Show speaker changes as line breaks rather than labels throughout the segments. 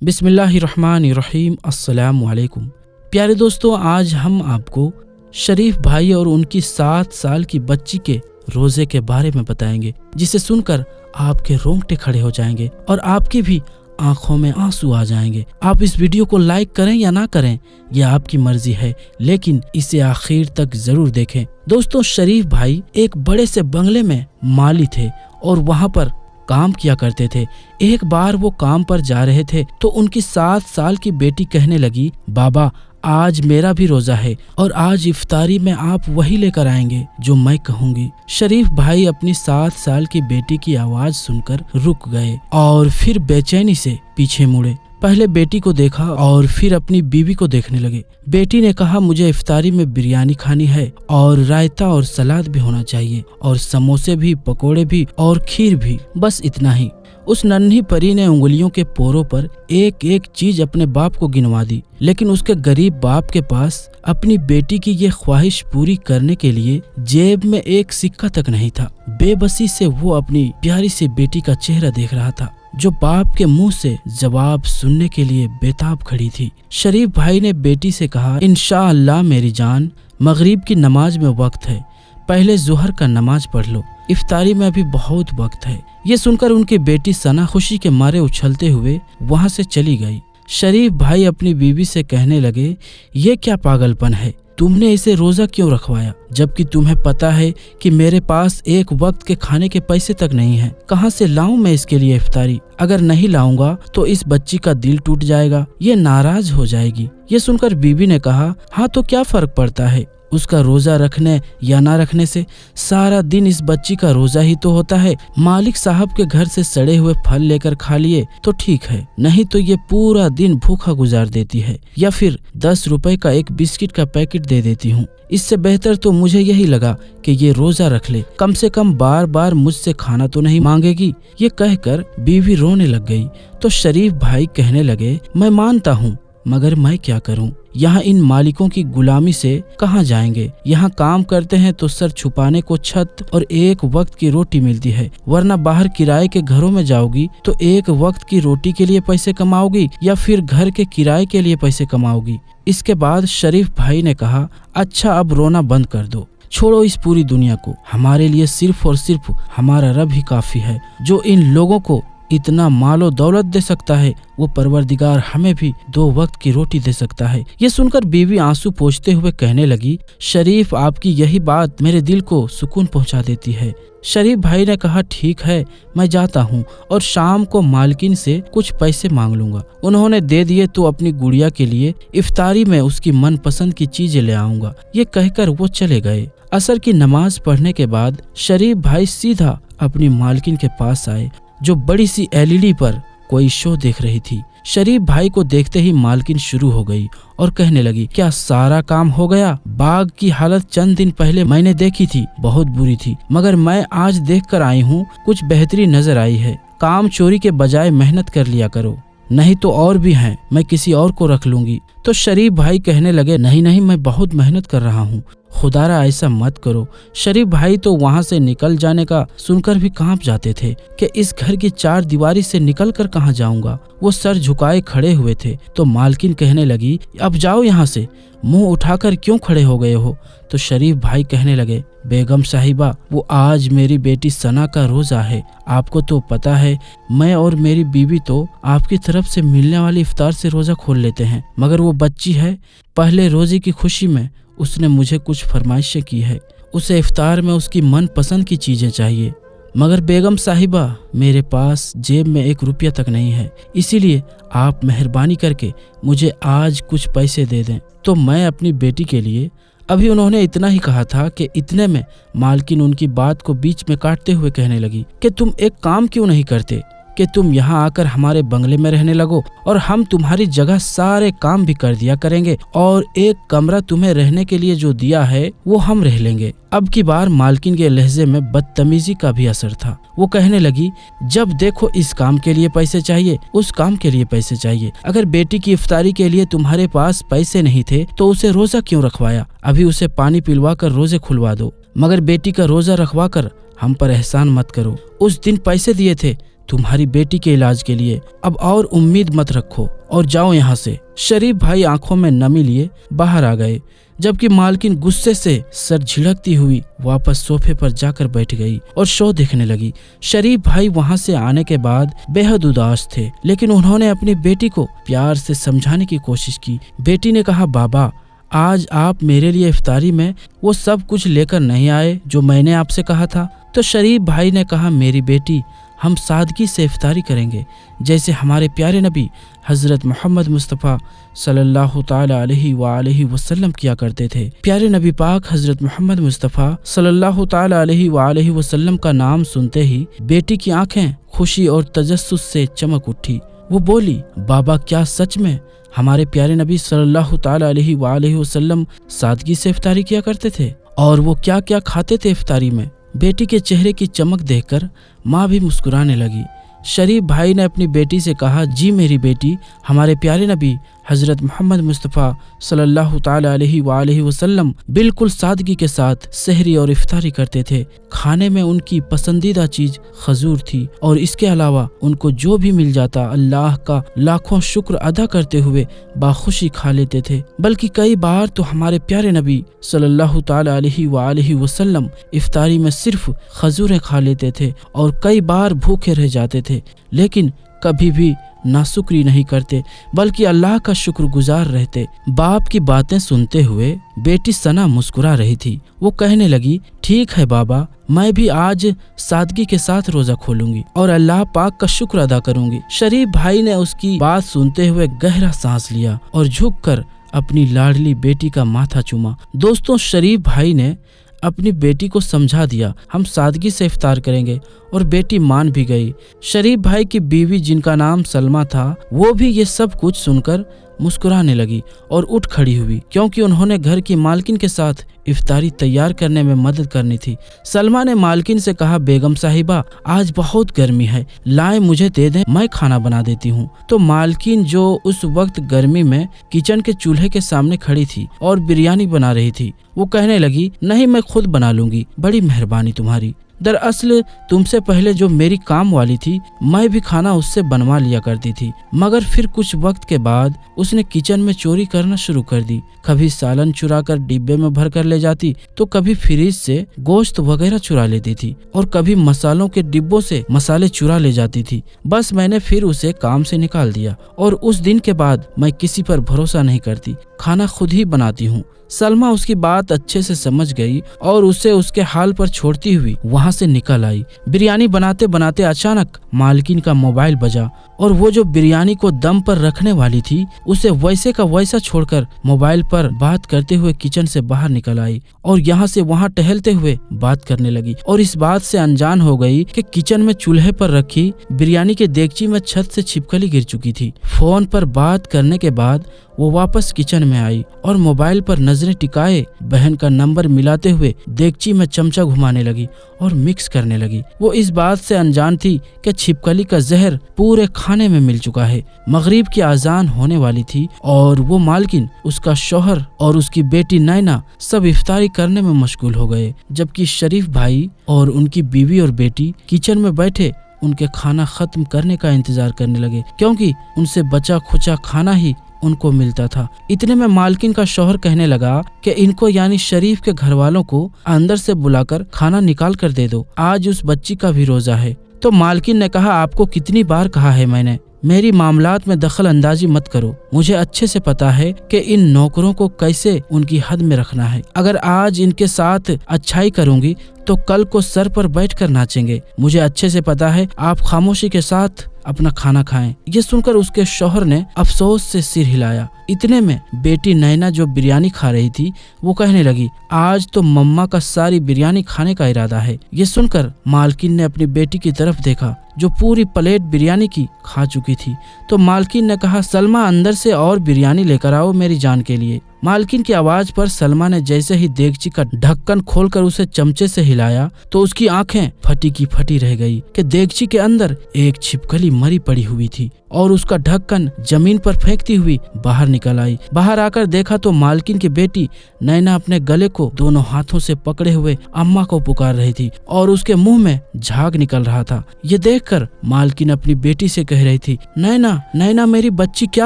बिस्मिल्लाहिर्रहमानिर्रहीम। अस्सलामु अलैकुम। प्यारे दोस्तों, आज हम आपको शरीफ भाई और उनकी 7 साल की बच्ची के रोजे के बारे में बताएंगे, जिसे सुनकर आपके रोंगटे खड़े हो जाएंगे और आपकी भी आंखों में आंसू आ जाएंगे। आप इस वीडियो को लाइक करें या ना करें, यह आपकी मर्जी है, लेकिन इसे आखिर तक जरूर देखें। दोस्तों, शरीफ भाई एक बड़े से बंगले में माली थे और वहाँ पर काम किया करते थे। एक बार वो काम पर जा रहे थे तो उनकी 7 साल की बेटी कहने लगी, बाबा आज मेरा भी रोजा है और आज इफ्तारी में आप वही लेकर आएंगे जो मैं कहूँगी। शरीफ भाई अपनी 7 साल की बेटी की आवाज सुनकर रुक गए और फिर बेचैनी से पीछे मुड़े। पहले बेटी को देखा और फिर अपनी बीवी को देखने लगे। बेटी ने कहा, मुझे इफ्तारी में बिरयानी खानी है और रायता और सलाद भी होना चाहिए और समोसे भी, पकोड़े भी और खीर भी, बस इतना ही। उस नन्ही परी ने उंगलियों के पोरों पर एक एक चीज अपने बाप को गिनवा दी, लेकिन उसके गरीब बाप के पास अपनी बेटी की ये ख्वाहिश पूरी करने के लिए जेब में एक सिक्का तक नहीं था। बेबसी से वो अपनी प्यारी सी बेटी का चेहरा देख रहा था, जो बाप के मुंह से जवाब सुनने के लिए बेताब खड़ी थी। शरीफ भाई ने बेटी से कहा, इंशाअल्लाह मेरी जान, मगरिब की नमाज में वक्त है, पहले जुहर का नमाज पढ़ लो, इफ्तारी में अभी बहुत वक्त है। ये सुनकर उनकी बेटी सना खुशी के मारे उछलते हुए वहां से चली गई। शरीफ भाई अपनी बीवी से कहने लगे, ये क्या पागलपन है, तुमने इसे रोजा क्यों रखवाया, जबकि तुम्हें पता है कि मेरे पास एक वक्त के खाने के पैसे तक नहीं है। कहाँ से लाऊं मैं इसके लिए इफ्तारी? अगर नहीं लाऊंगा तो इस बच्ची का दिल टूट जाएगा, ये नाराज हो जाएगी। ये सुनकर बीवी ने कहा, हाँ तो क्या फर्क पड़ता है उसका रोजा रखने या ना रखने से, सारा दिन इस बच्ची का रोजा ही तो होता है। मालिक साहब के घर से सड़े हुए फल लेकर खा लिए तो ठीक है, नहीं तो ये पूरा दिन भूखा गुजार देती है, या फिर 10 रुपए का एक बिस्किट का पैकेट दे देती हूँ। इससे बेहतर तो मुझे यही लगा कि ये रोजा रख ले, कम से कम बार बार मुझसे खाना तो नहीं मांगेगी। ये कहकर बीवी रोने लग गई तो शरीफ भाई कहने लगे, मैं मानता हूँ, मगर मैं क्या करूं? यहाँ इन मालिकों की गुलामी से कहाँ जाएंगे? यहाँ काम करते हैं तो सर छुपाने को छत और एक वक्त की रोटी मिलती है, वरना बाहर किराए के घरों में जाओगी तो एक वक्त की रोटी के लिए पैसे कमाओगी या फिर घर के किराए के लिए पैसे कमाओगी। इसके बाद शरीफ भाई ने कहा, अच्छा अब रोना बंद कर दो, छोड़ो इस पूरी दुनिया को, हमारे लिए सिर्फ और सिर्फ हमारा रब ही काफी है, जो इन लोगों को इतना मालो दौलत दे सकता है, वो परवरदिगार हमें भी 2 वक्त की रोटी दे सकता है। ये सुनकर बीवी आंसू पोंछते हुए कहने लगी, शरीफ आपकी यही बात मेरे दिल को सुकून पहुंचा देती है। शरीफ भाई ने कहा, ठीक है मैं जाता हूँ और शाम को मालकिन से कुछ पैसे मांग लूंगा। उन्होंने दे दिए तो अपनी गुड़िया के लिए इफ्तारी में उसकी मनपसंद की चीजें ले आऊंगा। ये कहकर वो चले गए। असर की नमाज पढ़ने के बाद शरीफ भाई सीधा अपनी मालकिन के पास आए, जो बड़ी सी LED पर कोई शो देख रही थी। शरीफ भाई को देखते ही मालकिन शुरू हो गई और कहने लगी, क्या सारा काम हो गया? बाग की हालत चंद दिन पहले मैंने देखी थी, बहुत बुरी थी, मगर मैं आज देख कर आई हूँ, कुछ बेहतरी नजर आई है। काम चोरी के बजाय मेहनत कर लिया करो, नहीं तो और भी हैं, मैं किसी और को रख लूंगी। तो शरीफ भाई कहने लगे, नहीं नहीं, मैं बहुत मेहनत कर रहा हूँ, खुदारा ऐसा मत करो। शरीफ भाई तो वहाँ से निकल जाने का सुनकर भी कांप जाते थे कि इस घर की 4 दीवारी से निकल कर कहाँ जाऊंगा। वो सर झुकाए खड़े हुए थे तो मालकिन कहने लगी, अब जाओ यहाँ से, मुंह उठाकर क्यों खड़े हो गए हो? तो शरीफ भाई कहने लगे, बेगम साहिबा, वो आज मेरी बेटी सना का रोजा है, आपको तो पता है मैं और मेरी बीवी तो आपकी तरफ से मिलने वाली इफ्तार से रोजा खोल लेते हैं, मगर वो बच्ची है, पहले रोजे की खुशी में उसने मुझे कुछ फरमाइशें की है, उसे इफ्तार में उसकी मनपसंद की चीजें चाहिए, मगर बेगम साहिबा मेरे पास जेब में 1 रुपया तक नहीं है, इसीलिए आप मेहरबानी करके मुझे आज कुछ पैसे दे दें तो मैं अपनी बेटी के लिए। अभी उन्होंने इतना ही कहा था कि इतने में मालकिन उनकी बात को बीच में काटते हुए कहने लगी कि तुम एक काम क्यों नहीं करते कि तुम यहाँ आकर हमारे बंगले में रहने लगो और हम तुम्हारी जगह सारे काम भी कर दिया करेंगे और एक कमरा तुम्हें रहने के लिए जो दिया है वो हम रह लेंगे। अब की बार मालकिन के लहजे में बदतमीजी का भी असर था। वो कहने लगी, जब देखो इस काम के लिए पैसे चाहिए, उस काम के लिए पैसे चाहिए। अगर बेटी की इफ्तारी के लिए तुम्हारे पास पैसे नहीं थे तो उसे रोजा क्यों रखवाया? अभी उसे पानी पिलवा कर रोजे खुलवा दो, मगर बेटी का रोजा रखवा कर हम पर एहसान मत करो। उस दिन पैसे दिए थे तुम्हारी बेटी के इलाज के लिए। अब और उम्मीद मत रखो और जाओ यहाँ से। शरीफ भाई आंखों में नमी लिए बाहर आ गए, जबकि मालकिन गुस्से से सर झिड़कती हुई वापस सोफे पर जाकर बैठ गई और शो देखने लगी। शरीफ भाई वहां से आने के बाद बेहद उदास थे, लेकिन उन्होंने अपनी बेटी को प्यार से समझाने की कोशिश की। बेटी ने कहा, बाबा आज आप मेरे लिए इफ्तारी में वो सब कुछ लेकर नहीं आए जो मैंने आपसे कहा था। तो शरीफ भाई ने कहा, मेरी बेटी, हम सादगी से इफ्तारी करेंगे जैसे हमारे प्यारे नबी हज़रत मोहम्मद मुस्तफ़ा सल्लल्लाहु ताला अलैहि वसल्लम किया करते थे। प्यारे नबी पाक हज़रत मोहम्मद मुस्तफ़ा सल्लल्लाहु ताला अलैहि वसल्लम का नाम सुनते ही बेटी की आंखें खुशी और तजस्सुस से चमक उठी। वो बोली, बाबा क्या सच में हमारे प्यारे नबी सल्लल्लाहु ताला अलैहि वसल्लम सादगी से इफ्तारी किया करते थे? और वो क्या क्या खाते थे इफ्तारी में? बेटी के चेहरे की चमक देखकर माँ भी मुस्कुराने लगी। शरीफ भाई ने अपनी बेटी से कहा, जी मेरी बेटी, हमारे प्यारे नबी हज़रत मोहम्मद मुस्तफ़ा सल्लल्लाहु ताला अलैहि वसल्लम बिल्कुल सादगी के साथ सहरी और इफ्तारी करते थे। खाने में उनकी पसंदीदा चीज खजूर थी और इसके अलावा उनको जो भी मिल जाता अल्लाह का लाखों शुक्र अदा करते हुए बाखुशी खा लेते थे। बल्कि कई बार तो हमारे प्यारे नबी सल्लल्लाहु ताला अलैहि वसल्लम इफ्तारी में सिर्फ खजूरें खा लेते थे और कई बार भूखे रह जाते थे, लेकिन कभी भी नाशुक्री नहीं करते बल्कि अल्लाह का शुक्रगुजार रहते। बाप की बातें सुनते हुए बेटी सना मुस्कुरा रही थी। वो कहने लगी, ठीक है बाबा, मैं भी आज सादगी के साथ रोजा खोलूंगी और अल्लाह पाक का शुक्र अदा करूंगी। शरीफ भाई ने उसकी बात सुनते हुए गहरा सांस लिया और झुककर अपनी लाडली बेटी का माथा चूमा। दोस्तों, शरीफ भाई ने अपनी बेटी को समझा दिया, हम सादगी से इफ्तार करेंगे, और बेटी मान भी गई। शरीफ भाई की बीवी जिनका नाम सलमा था, वो भी ये सब कुछ सुनकर मुस्कुराने लगी और उठ खड़ी हुई, क्योंकि उन्होंने घर की मालकिन के साथ इफ्तारी तैयार करने में मदद करनी थी। सलमा ने मालकिन से कहा, बेगम साहिबा आज बहुत गर्मी है, लाए मुझे दे दें, मैं खाना बना देती हूँ। तो मालकिन जो उस वक्त गर्मी में किचन के चूल्हे के सामने खड़ी थी और बिरयानी बना रही थी, वो कहने लगी, नहीं मैं खुद बना लूंगी, बड़ी मेहरबानी तुम्हारी। दरअसल तुमसे पहले जो मेरी काम वाली थी, मैं भी खाना उससे बनवा लिया करती थी, मगर फिर कुछ वक्त के बाद उसने किचन में चोरी करना शुरू कर दी। कभी सालन चुरा कर डिब्बे में भर कर ले जाती, तो कभी फ्रिज से गोश्त वगैरह चुरा लेती थी और कभी मसालों के डिब्बों से मसाले चुरा ले जाती थी। बस मैंने फिर उसे काम से निकाल दिया और उस दिन के बाद मैं किसी पर भरोसा नहीं करती, खाना खुद ही बनाती हूँ। सलमा उसकी बात अच्छे से समझ गई और उसे उसके हाल पर छोड़ती हुई वहां से निकल आई। बिरयानी बनाते बनाते अचानक मालकिन का मोबाइल बजा और वो जो बिरयानी को दम पर रखने वाली थी, उसे वैसे का वैसा छोड़कर मोबाइल पर बात करते हुए किचन से बाहर निकल आई और यहाँ से वहाँ टहलते हुए बात करने लगी और इस बात से अनजान हो गई कि किचन में चूल्हे पर रखी बिरयानी के देगची में छत से छिपकली गिर चुकी थी। फोन पर बात करने के बाद वो वापस किचन में आई और मोबाइल पर नजरें टिकाए बहन का नंबर मिलाते हुए देगची में चमचा घुमाने लगी और मिक्स करने लगी। वो इस बात से अनजान थी कि छिपकली का जहर पूरे खाने में मिल चुका है। मगरिब की आजान होने वाली थी और वो मालकिन, उसका शौहर और उसकी बेटी नैना सब इफ्तारी करने में मशगूल हो गए, जबकि शरीफ भाई और उनकी बीवी और बेटी किचन में बैठे उनके खाना खत्म करने का इंतजार करने लगे, क्योंकि उनसे बचा खुचा खाना ही उनको मिलता था। इतने में मालकिन का शौहर कहने लगा कि इनको यानी शरीफ के घर वालों को अंदर से बुलाकर खाना निकाल कर दे दो, आज उस बच्ची का भी रोजा है। तो मालकिन ने कहा, आपको कितनी बार कहा है मैंने, मेरी मामलात में दखल अंदाजी मत करो। मुझे अच्छे से पता है कि इन नौकरों को कैसे उनकी हद में रखना है। अगर आज इनके साथ अच्छाई करूंगी तो कल को सर पर बैठकर नाचेंगे। मुझे अच्छे से पता है, आप खामोशी के साथ अपना खाना खाएं। ये सुनकर उसके शौहर ने अफसोस से सिर हिलाया। इतने में बेटी नैना जो बिरयानी खा रही थी, वो कहने लगी, आज तो मम्मा का सारी बिरयानी खाने का इरादा है। ये सुनकर मालकिन ने अपनी बेटी की तरफ देखा जो पूरी प्लेट बिरयानी की खा चुकी थी। तो मालकिन ने कहा, सलमा अंदर से और बिरयानी लेकर आओ मेरी जान के लिए। मालकिन की आवाज पर सलमा ने जैसे ही देगची का ढक्कन खोलकर उसे चमचे से हिलाया तो उसकी आंखें फटी की फटी रह गई कि देगची के अंदर एक छिपकली मरी पड़ी हुई थी और उसका ढक्कन जमीन पर फेंकती हुई बाहर निकल आई। बाहर आकर देखा तो मालकिन की बेटी नैना अपने गले को दोनों हाथों से पकड़े हुए अम्मा को पुकार रही थी और उसके मुंह में झाग निकल रहा था। ये देखकर मालकिन अपनी बेटी से कह रही थी, नैना नैना मेरी बच्ची क्या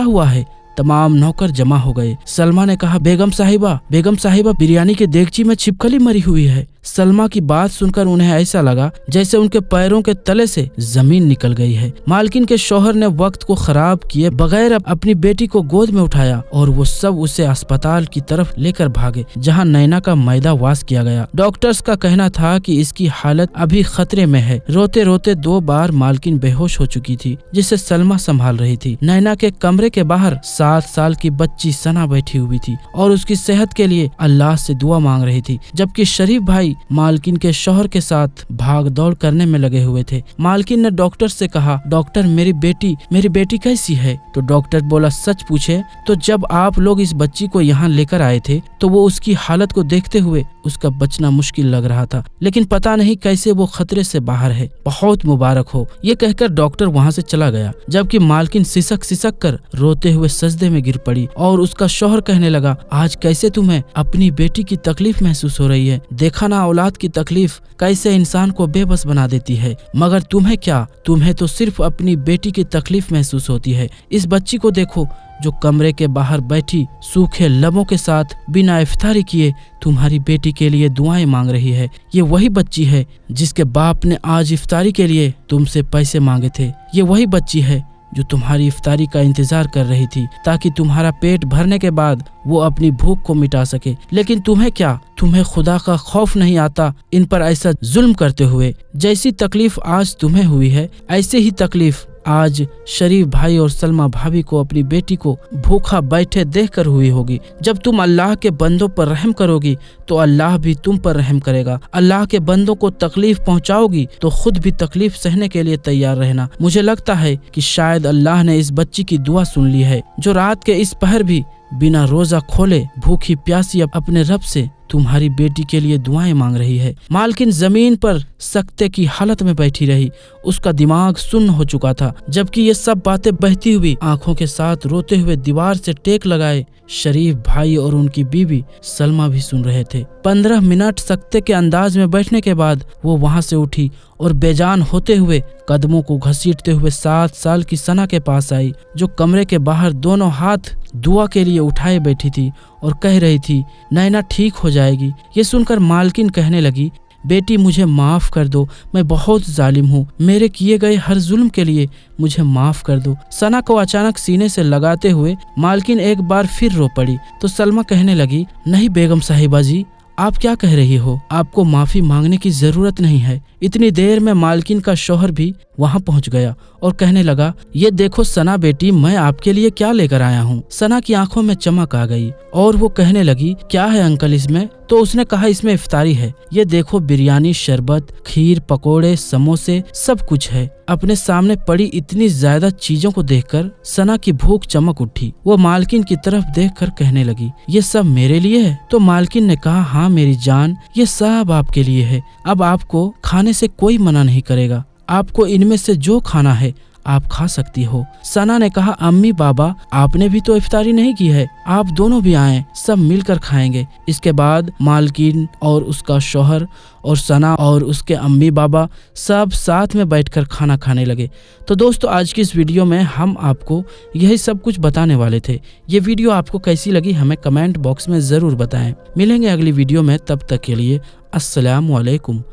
हुआ है? तमाम नौकर जमा हो गए। सलमा ने कहा, बेगम साहिबा बिरयानी के देगची में छिपकली मरी हुई है। सलमा की बात सुनकर उन्हें ऐसा लगा जैसे उनके पैरों के तले से जमीन निकल गई है। मालकिन के शौहर ने वक्त को खराब किए बगैर अपनी बेटी को गोद में उठाया और वो सब उसे अस्पताल की तरफ लेकर भागे जहां नैना का मैदा वास किया गया। डॉक्टर्स का कहना था कि इसकी हालत अभी खतरे में है। रोते रोते 2 बार मालकिन बेहोश हो चुकी थी जिसे सलमा संभाल रही थी। नैना के कमरे के बाहर 7 साल की बच्ची सना बैठी हुई थी और उसकी सेहत के लिए अल्लाह से दुआ मांग रही थी, जबकि शरीफ भाई मालकिन के शौहर के साथ भाग दौड़ करने में लगे हुए थे। मालकिन ने डॉक्टर से कहा, डॉक्टर मेरी बेटी कैसी है? तो डॉक्टर बोला, सच पूछे तो जब आप लोग इस बच्ची को यहाँ लेकर आए थे तो वो उसकी हालत को देखते हुए उसका बचना मुश्किल लग रहा था, लेकिन पता नहीं कैसे वो खतरे से बाहर है। बहुत मुबारक हो। ये कहकर डॉक्टर वहाँ से चला गया, जबकि मालकिन सिसक कर रोते हुए सजदे में गिर पड़ी और उसका शौहर कहने लगा, आज कैसे तुम्हें अपनी बेटी की तकलीफ महसूस हो रही है? देखा ना औलाद की तकलीफ कैसे इंसान को बेबस बना देती है, मगर तुम्हें क्या? तुम्हें तो सिर्फ अपनी बेटी की तकलीफ महसूस होती है। इस बच्ची को देखो जो कमरे के बाहर बैठी सूखे लबों के साथ बिना इफ्तारी किए तुम्हारी बेटी के लिए दुआएं मांग रही है। ये वही बच्ची है जिसके बाप ने आज इफ्तारी के लिए तुमसे पैसे मांगे थे। ये वही बच्ची है जो तुम्हारी इफ्तारी का इंतजार कर रही थी ताकि तुम्हारा पेट भरने के बाद वो अपनी भूख को मिटा सके। लेकिन तुम्हें क्या? तुम्हें खुदा का खौफ नहीं आता इन पर ऐसा जुल्म करते हुए? जैसी तकलीफ आज तुम्हें हुई है ऐसे ही तकलीफ आज शरीफ भाई और सलमा भाभी को अपनी बेटी को भूखा बैठे देखकर हुई होगी। जब तुम अल्लाह के बंदों पर रहम करोगी तो अल्लाह भी तुम पर रहम करेगा। अल्लाह के बंदों को तकलीफ पहुंचाओगी तो खुद भी तकलीफ सहने के लिए तैयार रहना। मुझे लगता है कि शायद अल्लाह ने इस बच्ची की दुआ सुन ली है जो रात के इस पहर भी बिना रोजा खोले भूखी प्यासी अपने रब से तुम्हारी बेटी के लिए दुआएं मांग रही है। मालकिन जमीन पर सकते की हालत में बैठी रही। उसका दिमाग सुन्न हो चुका था, जबकि ये सब बातें बहती हुई आंखों के साथ रोते हुए दीवार से टेक लगाए शरीफ भाई और उनकी बीवी सलमा भी सुन रहे थे। 15 मिनट सकते के अंदाज में बैठने के बाद वो वहां से उठी और बेजान होते हुए कदमों को घसीटते हुए 7 साल की सना के पास आई, जो कमरे के बाहर दोनों हाथ दुआ के लिए उठाए बैठी थी और कह रही थी, नैना ठीक हो जाएगी। ये सुनकर मालकिन कहने लगी, बेटी मुझे माफ कर दो, मैं बहुत जालिम हूँ, मेरे किए गए हर जुल्म के लिए मुझे माफ कर दो। सना को अचानक सीने से लगाते हुए मालकिन एक बार फिर रो पड़ी तो सलमा कहने लगी, नहीं बेगम साहिबा जी, आप क्या कह रही हो? आपको माफी मांगने की जरूरत नहीं है। इतनी देर में मालकिन का शौहर भी वहां पहुंच गया और कहने लगा, ये देखो सना बेटी, मैं आपके लिए क्या लेकर आया हूँ। सना की आंखों में चमक आ गई और वो कहने लगी, क्या है अंकल इसमें? तो उसने कहा, इसमें इफ्तारी है। ये देखो बिरयानी, शरबत, खीर, पकोड़े, समोसे, सब कुछ है। अपने सामने पड़ी इतनी ज्यादा चीजों को देखकर सना की भूख चमक उठी। वो मालकिन की तरफ देखकर कहने लगी, ये सब मेरे लिए है? तो मालकिन ने कहा, हाँ मेरी जान, ये सब आपके लिए है। अब आपको खाने से कोई मना नहीं करेगा। आपको इनमें से जो खाना है आप खा सकती हो। सना ने कहा, अम्मी बाबा, आपने भी तो इफ्तारी नहीं की है, आप दोनों भी आए, सब मिलकर खाएंगे। इसके बाद मालकिन और उसका शौहर और सना और उसके अम्मी बाबा सब साथ में बैठकर खाना खाने लगे। तो दोस्तों, आज की इस वीडियो में हम आपको यही सब कुछ बताने वाले थे। ये वीडियो आपको कैसी लगी हमें कमेंट बॉक्स में जरूर बताएं। मिलेंगे अगली वीडियो में, तब तक के लिए अस्सलाम वालेकुम,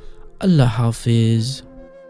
अल्लाह हाफिज।